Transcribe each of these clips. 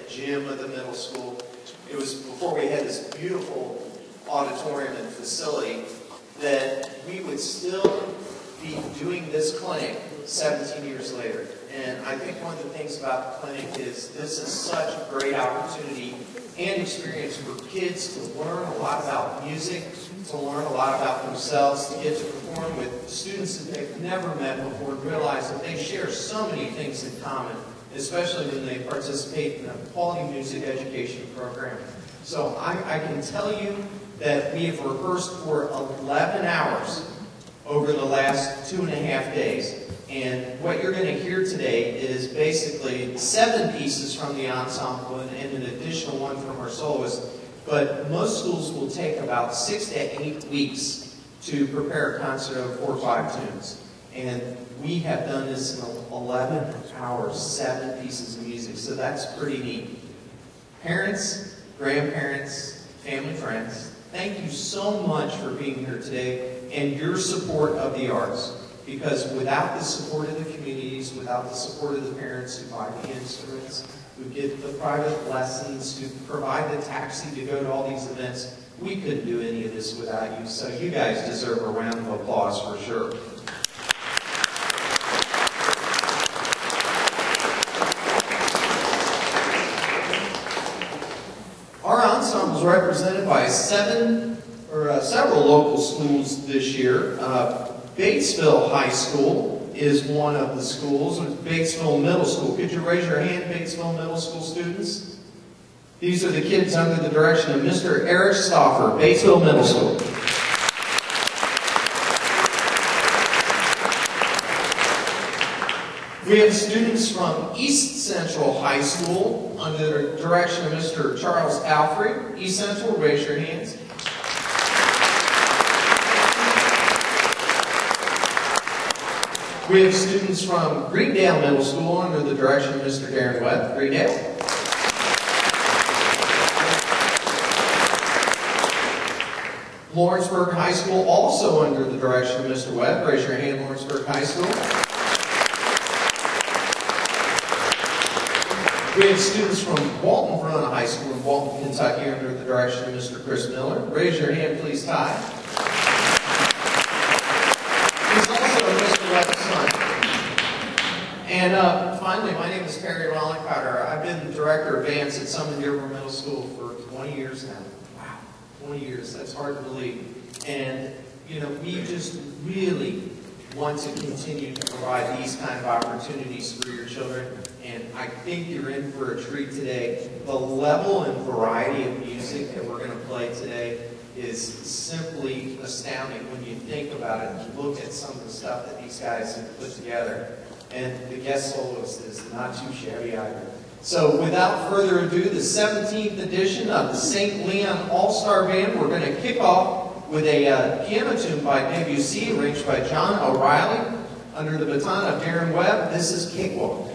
gym of the middle school. It was before we had this beautiful auditorium and facility that we would still be doing this clinic 17 years later. And I think one of the things about the clinic is this is such a great opportunity and experience for kids to learn a lot about music, to learn a lot about themselves, to get to perform with students that they've never met before and realize that they share so many things in common, especially when they participate in a quality music education program. So I can tell you that we have rehearsed for 11 hours over the last 2.5 days. And what you're going to hear today is basically 7 pieces from the ensemble and an additional one from our soloist. But most schools will take about 6 to 8 weeks to prepare a concert of 4 or 5 tunes. And we have done this in 11 hours, 7 pieces of music. So that's pretty neat. Parents, grandparents, family, friends, thank you so much for being here today and your support of the arts. Because without the support of the communities, without the support of the parents who buy the instruments, who get the private lessons, who provide the taxi to go to all these events, we couldn't do any of this without you. So you guys deserve a round of applause for sure. Our ensemble is represented by several local schools this year. Batesville High School is one of the schools, or Batesville Middle School. Could you raise your hand, Batesville Middle School students? These are the kids under the direction of Mr. Eric Stauffer, Batesville Middle School. We have students from East Central High School under the direction of Mr. Charles Alfrey. East Central, raise your hands. We have students from Greendale Middle School under the direction of Mr. Darren Webb. Greendale. Lawrenceburg High School, also under the direction of Mr. Webb. Raise your hand, Lawrenceburg High School. We have students from Walton Verona High School in Walton, Kentucky, under the direction of Mr. Chris Miller. Raise your hand, please, Ty. He's also Mr. Webb's son. And finally, my name is Perry Rollicotter. I've been the director of bands at Summit Dearborn Middle School for 20 years now. Wow, 20 years. That's hard to believe. And, you know, we just really want to continue to provide these kind of opportunities for your children. And I think you're in for a treat today. The level and variety of music that we're going to play today is simply astounding when you think about it and look at some of the stuff that these guys have put together. And the guest soloist is not too shabby either. So without further ado, the 17th edition of the St. Leon All-Star Band, we're going to kick off with a piano tune by Debussy, arranged by John O'Reilly, under the baton of Darren Webb. This is Cakewalk.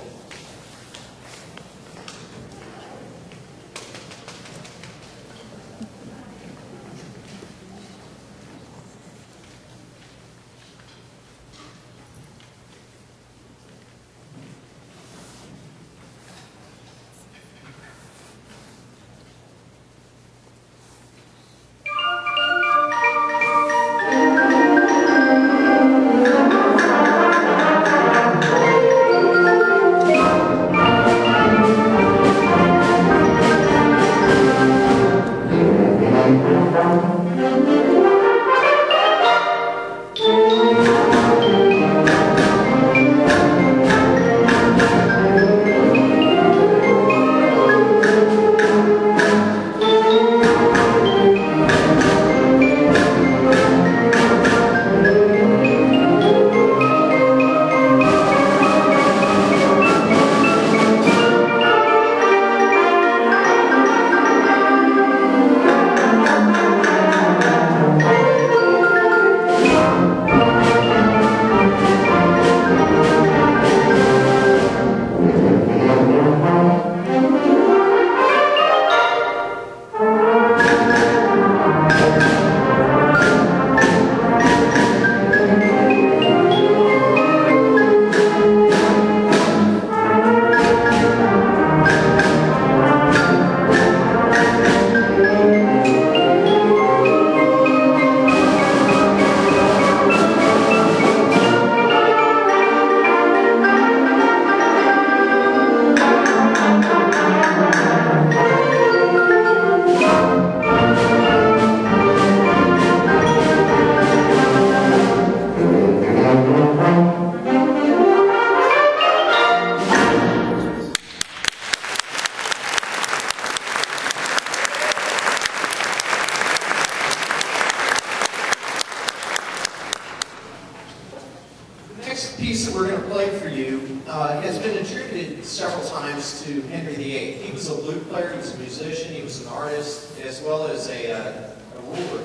was a lute player, he was a musician, he was an artist, as well as a ruler.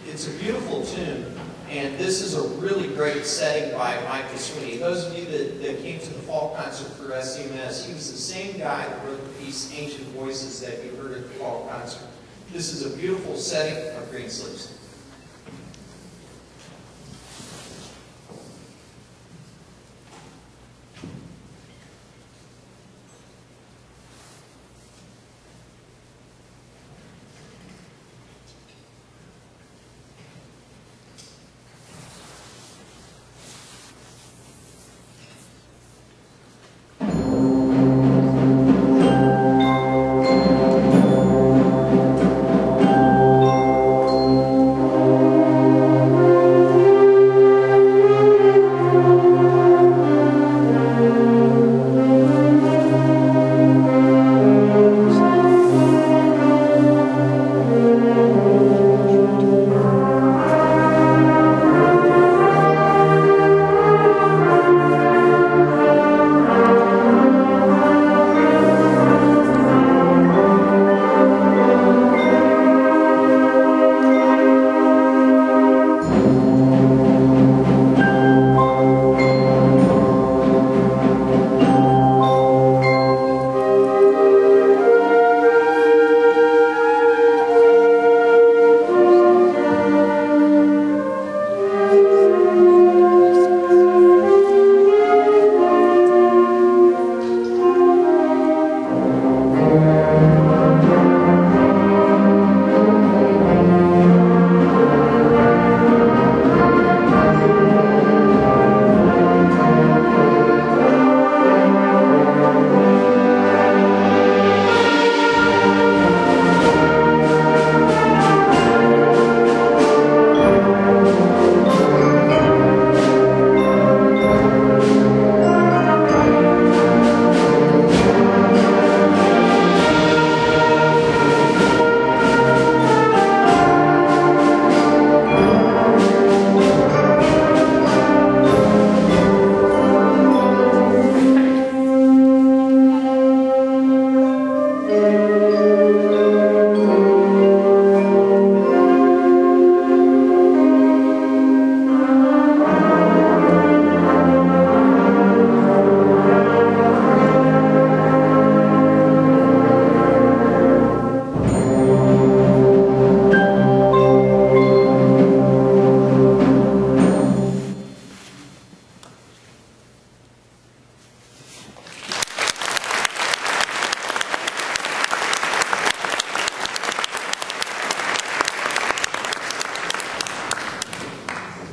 It's a beautiful tune, and this is a really great setting by Michael Sweeney. Those of you that came to the fall concert for SCMS, he was the same guy that wrote the piece Ancient Voices that you heard at the fall concert. This is a beautiful setting of Greensleeves.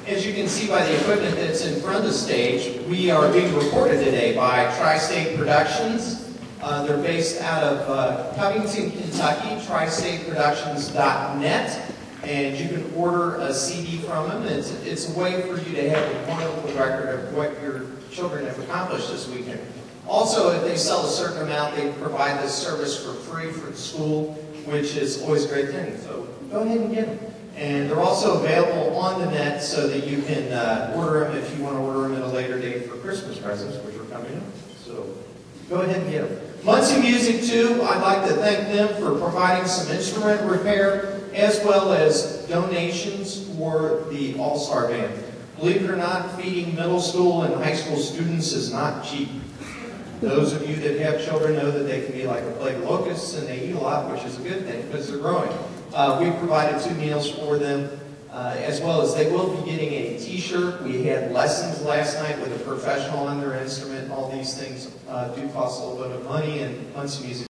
As you can see by the equipment that's in front of the stage, we are being recorded today by Tri-State Productions. They're based out of Covington, Kentucky, tristateproductions.net, and you can order a CD from them. It's a way for you to have a wonderful record of what your children have accomplished this weekend. Also, if they sell a certain amount, they provide this service for free for the school, which is always a great thing. So go ahead and get them. And they're also available on the net so that you can order them if you want to order them at a later date for Christmas presents, which are coming up. So go ahead and get them. Muncie Music, too, I'd like to thank them for providing some instrument repair as well as donations for the Allstar Band. Believe it or not, feeding middle school and high school students is not cheap. Those of you that have children know that they can be like a plague of locusts, and they eat a lot, which is a good thing because they're growing. We provided 2 meals for them, as well as they will be getting a t-shirt. We had lessons last night with a professional on their instrument. All these things do cost a little bit of money, and Muncie Music